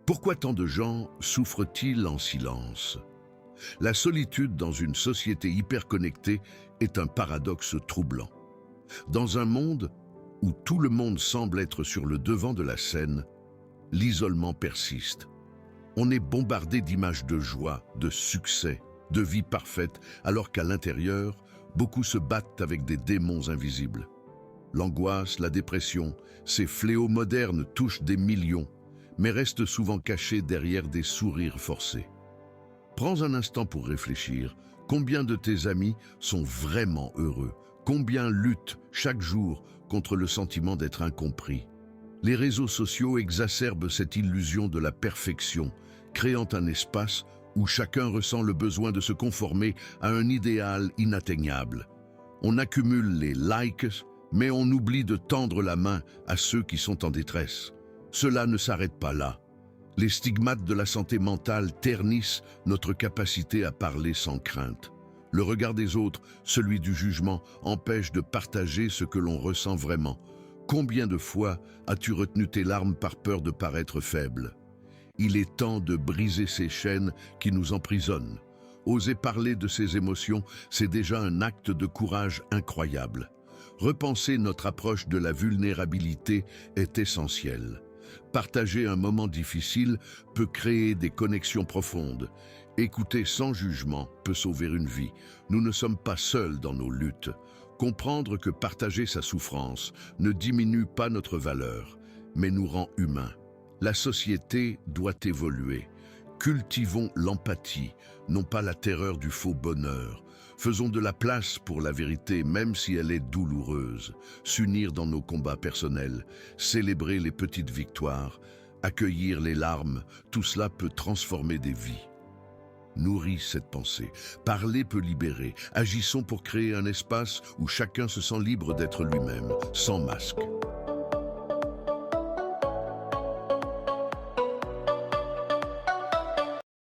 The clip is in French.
Pourquoi tant de gens souffrent-ils en silence? La solitude dans une société hyperconnectée est un paradoxe troublant. Dans un monde où tout le monde semble être sur le devant de la scène, l'isolement persiste. On est bombardé d'images de joie, de succès, de vie parfaite, alors qu'à l'intérieur, beaucoup se battent avec des démons invisibles. L'angoisse, la dépression, ces fléaux modernes touchent des millions, mais restent souvent cachés derrière des sourires forcés. Prends un instant pour réfléchir. Combien de tes amis sont vraiment heureux? Combien luttent chaque jour contre le sentiment d'être incompris? Les réseaux sociaux exacerbent cette illusion de la perfection, créant un espace où chacun ressent le besoin de se conformer à un idéal inatteignable. On accumule les likes, mais on oublie de tendre la main à ceux qui sont en détresse. Cela ne s'arrête pas là. Les stigmates de la santé mentale ternissent notre capacité à parler sans crainte. Le regard des autres, celui du jugement, empêche de partager ce que l'on ressent vraiment. Combien de fois as-tu retenu tes larmes par peur de paraître faible? Il est temps de briser ces chaînes qui nous emprisonnent. Oser parler de ses émotions, c'est déjà un acte de courage incroyable. Repenser notre approche de la vulnérabilité est essentiel. Partager un moment difficile peut créer des connexions profondes. Écouter sans jugement peut sauver une vie. Nous ne sommes pas seuls dans nos luttes. Comprendre que partager sa souffrance ne diminue pas notre valeur, mais nous rend humains. La société doit évoluer. Cultivons l'empathie, non pas la terreur du faux bonheur. Faisons de la place pour la vérité, même si elle est douloureuse. S'unir dans nos combats personnels, célébrer les petites victoires, accueillir les larmes, tout cela peut transformer des vies. Nourris cette pensée. Parler peut libérer. Agissons pour créer un espace où chacun se sent libre d'être lui-même, sans masque.